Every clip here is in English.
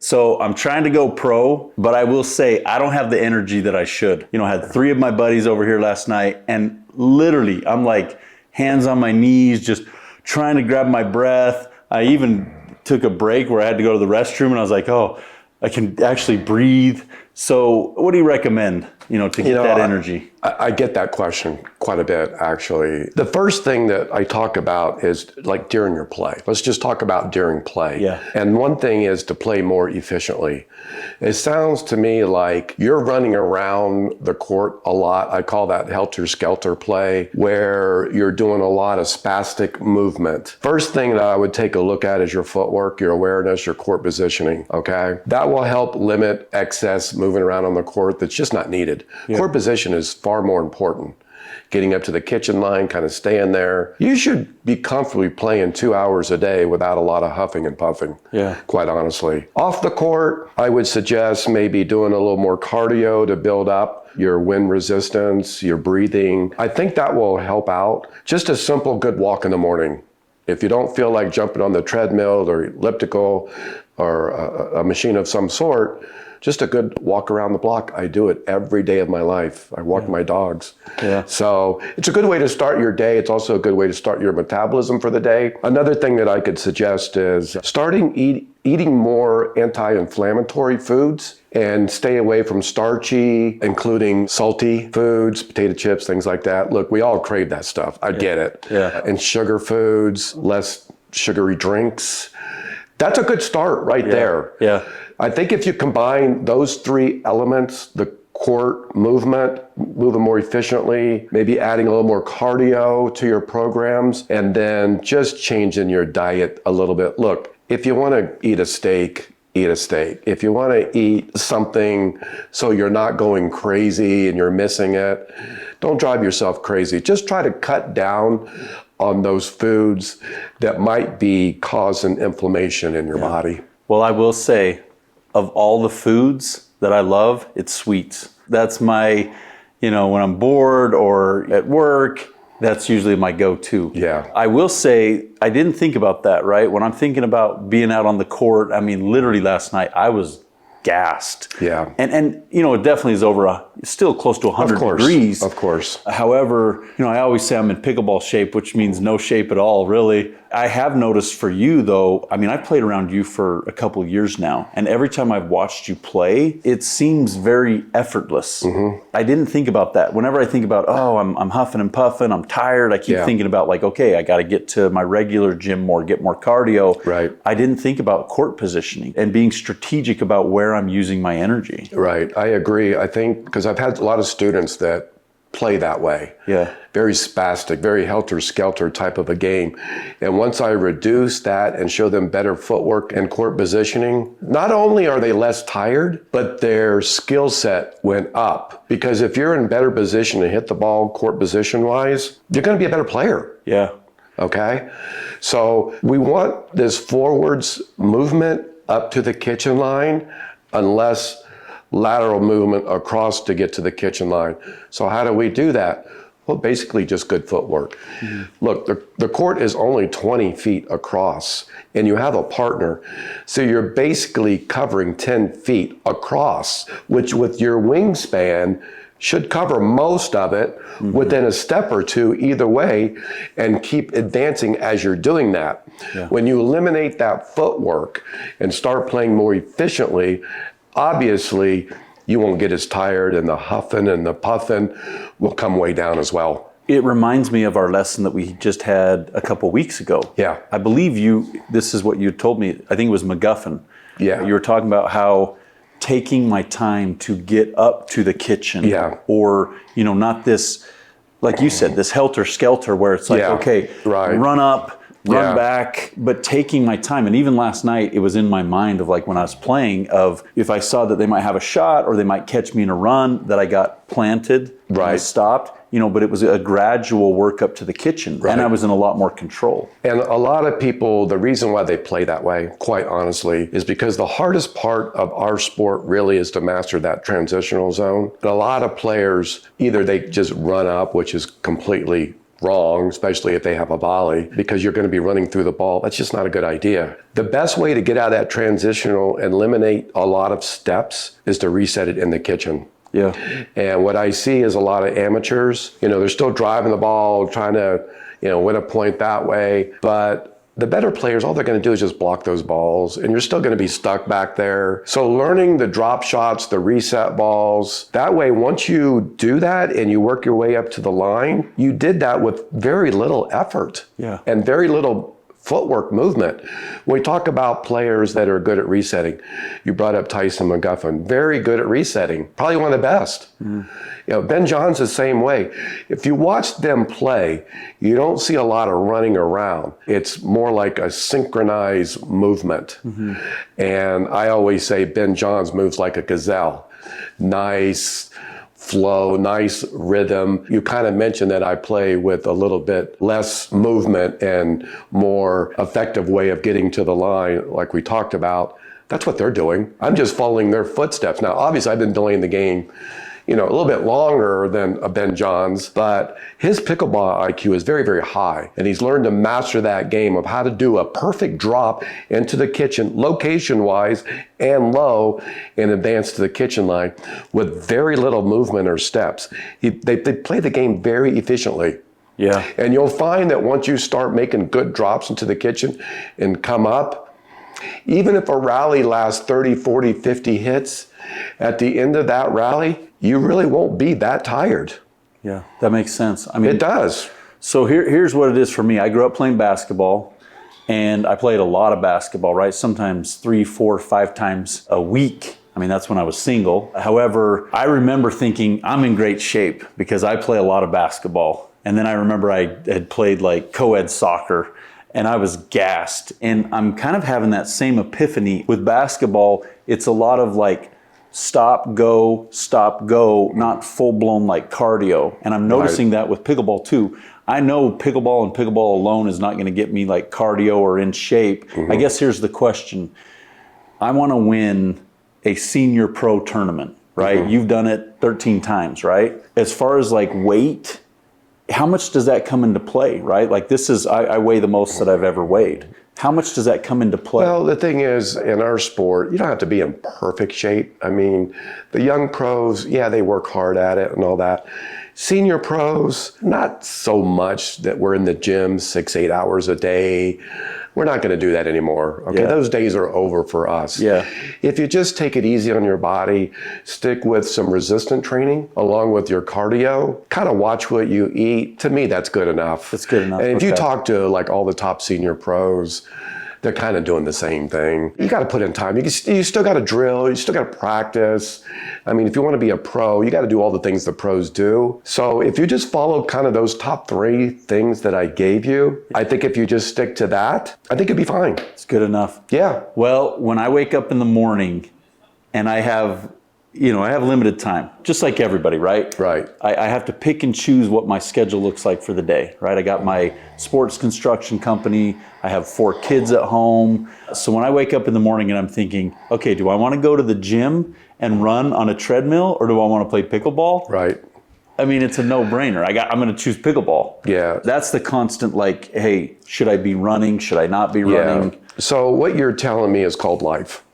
So I'm trying to go pro, but I will say I don't have the energy that I should. I had 3 of my buddies over here last night, and literally I'm like hands on my knees, just trying to grab my breath. I even took a break where I had to go to the restroom, and I was like, oh, I can actually breathe. So what do you recommend, to get that energy? I get that question quite a bit, actually. The first thing that I talk about is like during your play. Let's just talk about during play. Yeah. And one thing is to play more efficiently. It sounds to me like you're running around the court a lot. I call that helter-skelter play, where you're doing a lot of spastic movement. First thing that I would take a look at is your footwork, your awareness, your court positioning, okay? That will help limit excess moving around on the court that's just not needed. Yeah. Court position is far more important. Getting up to the kitchen line, kind of staying there. You should be comfortably playing 2 hours a day without a lot of huffing and puffing, quite honestly. Off the court, I would suggest maybe doing a little more cardio to build up your wind resistance, your breathing. I think that will help out. Just a simple good walk in the morning. If you don't feel like jumping on the treadmill or elliptical or a machine of some sort, just a good walk around the block. I do it every day of my life. I walk my dogs. Yeah. So it's a good way to start your day. It's also a good way to start your metabolism for the day. Another thing that I could suggest is starting eating more anti-inflammatory foods and stay away from starchy, including salty foods, potato chips, things like that. Look, we all crave that stuff. I get it. Yeah. And sugar foods, less sugary drinks. That's a good start right there. Yeah. I think if you combine those 3 elements, the court movement, moving more efficiently, maybe adding a little more cardio to your programs, and then just changing your diet a little bit. Look, if you want to eat a steak, eat a steak. If you want to eat something so you're not going crazy and you're missing it, don't drive yourself crazy. Just try to cut down on those foods that might be causing inflammation in your body. Well, I will say, of all the foods that I love, it's sweets. That's my, when I'm bored or at work, that's usually my go-to. Yeah. I will say, I didn't think about that, right? When I'm thinking about being out on the court, literally last night, I was gassed. Yeah. And it definitely is still close to 100 degrees. Of course. However, I always say I'm in pickleball shape, which means no shape at all, really. I have noticed for you, though, I've played around you for a couple of years now, and every time I've watched you play, it seems very effortless. Mm-hmm. I didn't think about that. Whenever I think about, I'm huffing and puffing, I'm tired, I keep thinking about okay, I got to get to my regular gym more, get more cardio. Right. I didn't think about court positioning and being strategic about where I'm using my energy. Right. I agree. I think because I've had a lot of students that play that way. Yeah. Very spastic, very helter-skelter type of a game. And once I reduce that and show them better footwork and court positioning, not only are they less tired, but their skill set went up. Because if you're in better position to hit the ball court position-wise, you're going to be a better player. Yeah. Okay? So we want this forwards movement up to the kitchen line, unless lateral movement across to get to the kitchen line. So how do we do that? Well, basically just good footwork. Mm-hmm. Look, the court is only 20 feet across, and you have a partner. So you're basically covering 10 feet across, which with your wingspan should cover most of it within a step or two either way, and keep advancing as you're doing that. Yeah. When you eliminate that footwork and start playing more efficiently, obviously, you won't get as tired, and the huffing and the puffing will come way down as well. It reminds me of our lesson that we just had a couple weeks ago. Yeah. I believe this is what you told me, I think it was MacGuffin. Yeah. You were talking about how taking my time to get up to the kitchen. Yeah. Or, not this, like you said, this helter-skelter where it's okay, run up, run back, but taking my time. And even last night, it was in my mind of when I was playing, of if I saw that they might have a shot or they might catch me in a run, that I got planted, I stopped, but it was a gradual work up to the kitchen, and I was in a lot more control. And a lot of people, the reason why they play that way, quite honestly, is because the hardest part of our sport really is to master that transitional zone. And a lot of players, either they just run up, which is completely wrong, especially if they have a volley, because you're going to be running through the ball. That's just not a good idea. The best way to get out of that transitional and eliminate a lot of steps is to reset it in the kitchen. Yeah. And what I see is a lot of amateurs, they're still driving the ball, trying to, win a point that way. But the better players, all they're going to do is just block those balls, and you're still going to be stuck back there. So learning the drop shots, the reset balls, that way, once you do that and you work your way up to the line, you did that with very little effort and very little footwork movement. When we talk about players that are good at resetting, you brought up Tyson McGuffin, very good at resetting, probably one of the best. Ben John's the same way. If you watch them play, you don't see a lot of running around. It's more like a synchronized movement. And I always say Ben John's moves like a gazelle. Nice flow, nice rhythm. You kind of mentioned that I play with a little bit less movement and more effective way of getting to the line, like we talked about. That's what they're doing. I'm just following their footsteps. Now, obviously, I've been delaying the game, a little bit longer than a Ben John's, but his pickleball IQ is very, very high. And he's learned to master that game of how to do a perfect drop into the kitchen, location-wise and low, and advance to the kitchen line with very little movement or steps. They play the game very efficiently. Yeah. And you'll find that once you start making good drops into the kitchen and come up, even if a rally lasts 30, 40, 50 hits, at the end of that rally, you really won't be that tired. Yeah, that makes sense. I mean, it does. So here's what it is for me. I grew up playing basketball, and I played a lot of basketball, right? Sometimes 3, 4, 5 times a week. I mean, that's when I was single. However, I remember thinking I'm in great shape because I play a lot of basketball. And then I remember I had played like co-ed soccer, and I was gassed. And I'm kind of having that same epiphany with basketball. It's a lot of like stop, go, not full-blown like cardio. And I'm noticing that with pickleball too. I know pickleball and pickleball alone is not going to get me like cardio or in shape. I guess here's the question. I want to win a senior pro tournament, right? You've done it 13 times, right? As far as like weight, how much does that come into play, right? Like this is, I weigh the most that I've ever weighed. How much does that come into play? Well, the thing is, in our sport, you don't have to be in perfect shape. I mean, the young pros, they work hard at it and all that. Senior pros, not so much that we're in the gym 6, 8 hours a day. We're not going to do that anymore. Okay, those days are over for us. If you just take it easy on your body, stick with some resistant training along with your cardio, kind of watch what you eat. To me, that's good enough. That's good enough. And if you talk to like all the top senior pros, they're kind of doing the same thing. You got to put in time. You still got to drill. You still got to practice. I mean, if you want to be a pro, you got to do all the things the pros do. So if you just follow kind of those top 3 things that I gave you, I think if you just stick to that, I think you'll be fine. It's good enough. Yeah. Well, when I wake up in the morning and I have limited time, just like everybody, right? Right. I have to pick and choose what my schedule looks like for the day, right? I got my sports construction company. I have 4 kids at home. So when I wake up in the morning and I'm thinking, okay, do I want to go to the gym and run on a treadmill, or do I want to play pickleball? Right. I mean, it's a no-brainer. I'm going to choose pickleball. Yeah. That's the constant, like, hey, should I be running? Should I not be running? So what you're telling me is called life,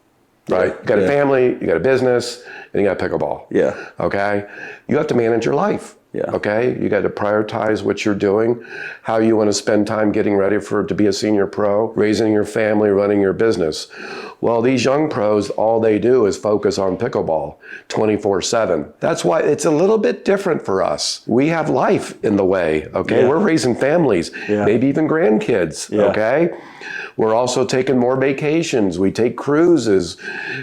right? You got a family, you got a business, and you got pickleball. Yeah. Okay? You have to manage your life. Yeah. Okay? You got to prioritize what you're doing, how you want to spend time getting ready to be a senior pro, raising your family, running your business. Well, these young pros, all they do is focus on pickleball 24/7. That's why it's a little bit different for us. We have life in the way, okay? We're raising families, maybe even grandkids, okay? We're also taking more vacations. We take cruises,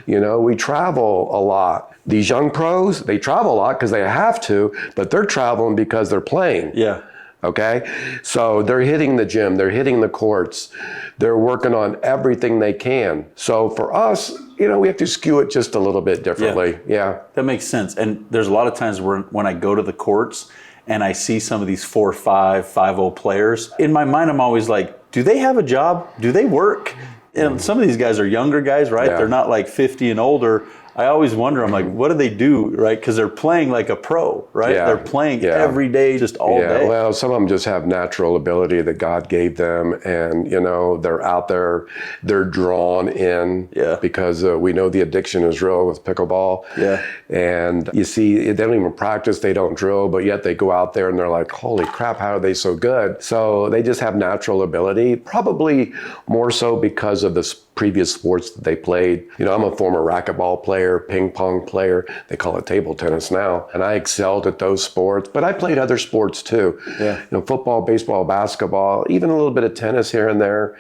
we travel a lot. These young pros, they travel a lot because they have to, but they're traveling because they're playing. Yeah. Okay? So they're hitting the gym, they're hitting the courts, they're working on everything they can. So for us, we have to skew it just a little bit differently. Yeah. That makes sense. And there's a lot of times when I go to the courts and I see some of these 4-5, 5-0 players, in my mind, I'm always like, do they have a job? Do they work? And some of these guys are younger guys, right? They're not like 50 and older. I always wonder, I'm like, what do they do, right? Because they're playing like a pro, right? Yeah. They're playing every day, just all day. Well, some of them just have natural ability that God gave them, and they're out there, they're drawn in because we know the addiction is real with pickleball. Yeah. And you see, they don't even practice, they don't drill, but yet they go out there and they're like, holy crap, how are they so good? So they just have natural ability, probably more so because of the previous sports that they played. I'm a former racquetball player, ping pong player. They call it table tennis now. And I excelled at those sports, but I played other sports too. Yeah. Football, baseball, basketball, even a little bit of tennis here and there.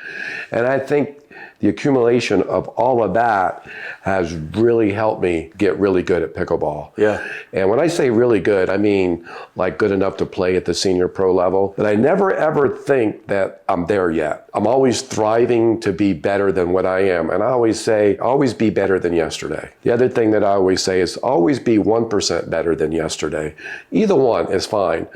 And I think the accumulation of all of that has really helped me get really good at pickleball. Yeah. And when I say really good, I mean like good enough to play at the senior pro level. But I never ever think that I'm there yet. I'm always thriving to be better than what I am. And I always say, always be better than yesterday. The other thing that I always say is always be 1% better than yesterday. Either one is fine.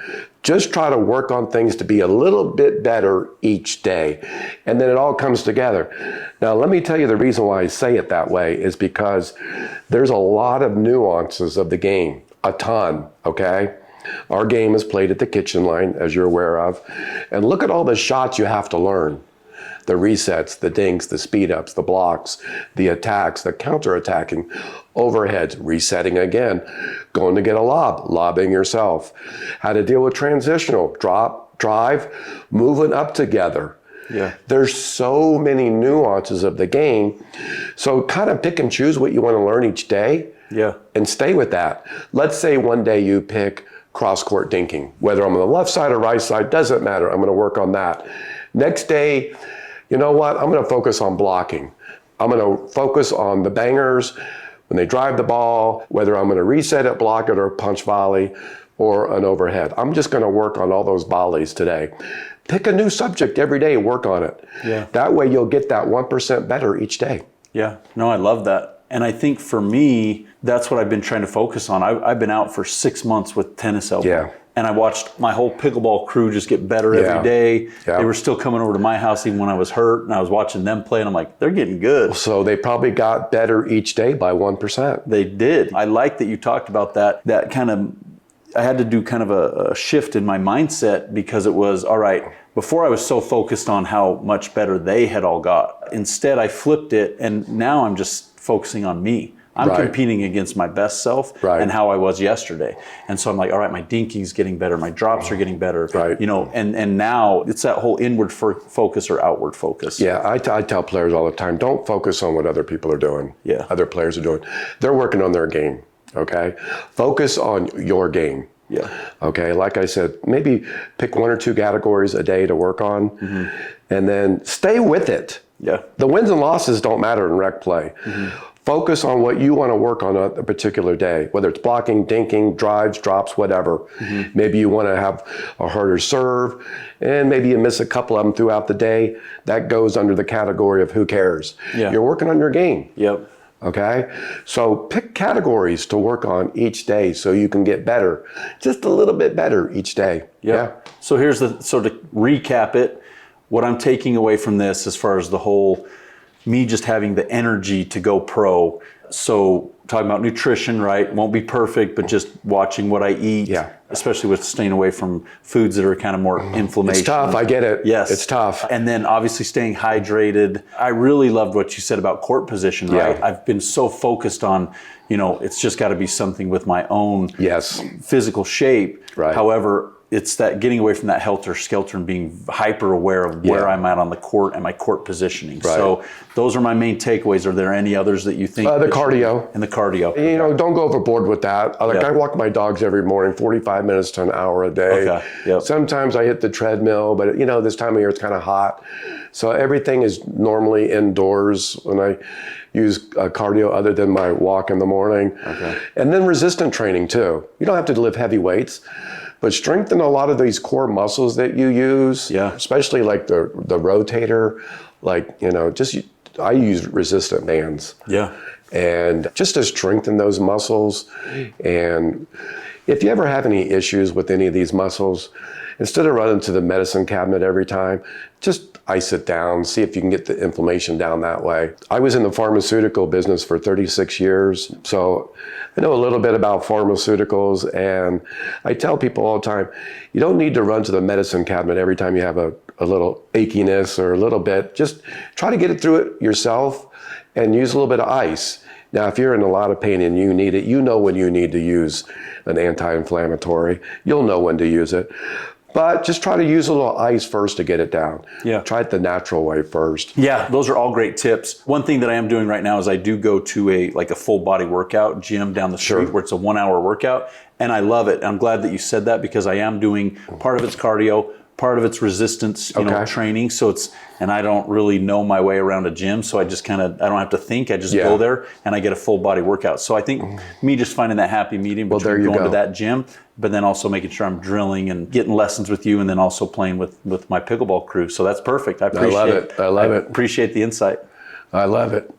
Just try to work on things to be a little bit better each day. And then it all comes together. Now, let me tell you the reason why I say it that way is because there's a lot of nuances of the game, a ton, okay? Our game is played at the kitchen line, as you're aware of. And look at all the shots you have to learn. The resets, the dinks, the speed ups, the blocks, the attacks, the counter-attacking, overheads, resetting again, going to get a lob, lobbing yourself, how to deal with transitional, drop, drive, moving up together. Yeah. There's so many nuances of the game. So kind of pick and choose what you want to learn each day. Yeah. And stay with that. Let's say one day you pick cross-court dinking. Whether I'm on the left side or right side, doesn't matter. I'm going to work on that. Next day, you know what? I'm going to focus on blocking. I'm going to focus on the bangers when they drive the ball, whether I'm going to reset it, block it, or punch volley, or an overhead. I'm just going to work on all those volleys today. Pick a new subject every day and work on it. Yeah. That way you'll get that 1% better each day. Yeah. No, I love that. And I think for me, that's what I've been trying to focus on. I've been out for 6 months with tennis elbow. Yeah. And I watched my whole pickleball crew just get better every day. Yeah. They were still coming over to my house even when I was hurt, and I was watching them play, and I'm like, they're getting good. So they probably got better each day by 1%. They did. I like that you talked about that. That kind of, I had to do kind of a shift in my mindset because it was, all right, before I was so focused on how much better they had all got. Instead, I flipped it, and now I'm just focusing on me. I'm competing against my best self and how I was yesterday. And so I'm like, all right, my dinking's getting better, my drops are getting better. And now it's that whole inward focus or outward focus. Yeah, I tell players all the time, don't focus on what other people are doing. Yeah. Other players are doing. They're working on their game, okay? Focus on your game. Yeah. Okay, like I said, maybe pick 1 or 2 categories a day to work on, and then stay with it. Yeah. The wins and losses don't matter in rec play. Focus on what you want to work on a particular day, whether it's blocking, dinking, drives, drops, whatever. Maybe you want to have a harder serve, and maybe you miss a couple of them throughout the day. That goes under the category of who cares. Yeah. You're working on your game. Yep. Okay? So pick categories to work on each day so you can get better, just a little bit better each day. Yeah. So so to recap it, what I'm taking away from this as far as the whole, me just having the energy to go pro. So talking about nutrition, right? Won't be perfect, but just watching what I eat, especially with staying away from foods that are kind of more inflammation. It's tough, I get it. Yes. It's tough. And then obviously staying hydrated. I really loved what you said about court position, right? Yeah. I've been so focused on, it's just got to be something with my own physical shape. Right. However, it's that getting away from that helter-skelter and being hyper aware of where I'm at on the court and my court positioning. Right. So those are my main takeaways. Are there any others that you think? The cardio. And the cardio. Don't go overboard with that. I walk my dogs every morning, 45 minutes to an hour a day. Okay. Yep. Sometimes I hit the treadmill, but this time of year it's kind of hot. So everything is normally indoors when I use cardio other than my walk in the morning. Okay. And then resistant training too. You don't have to lift heavy weights, but strengthen a lot of these core muscles that you use, especially like the rotator, I use resistant bands. Yeah. And just to strengthen those muscles. And if you ever have any issues with any of these muscles, instead of running to the medicine cabinet every time, just ice it down, see if you can get the inflammation down that way. I was in the pharmaceutical business for 36 years, so I know a little bit about pharmaceuticals, and I tell people all the time, you don't need to run to the medicine cabinet every time you have a little achiness or a little bit. Just try to get it through it yourself and use a little bit of ice. Now, if you're in a lot of pain and you need it, you know when you need to use an anti-inflammatory. You'll know when to use it. But just try to use a little ice first to get it down. Yeah. Try it the natural way first. Yeah, those are all great tips. One thing that I am doing right now is I do go to a full body workout gym down the street where it's a 1 hour workout. And I love it. I'm glad that you said that because I am doing part of it's cardio, part of it's resistance, you know, training. So and I don't really know my way around a gym. So I just I don't have to think. I just go there and I get a full body workout. So I think me just finding that happy medium between going to that gym, but then also making sure I'm drilling and getting lessons with you and then also playing with my pickleball crew. So that's perfect. I appreciate it. I love it. Appreciate the insight. I love it.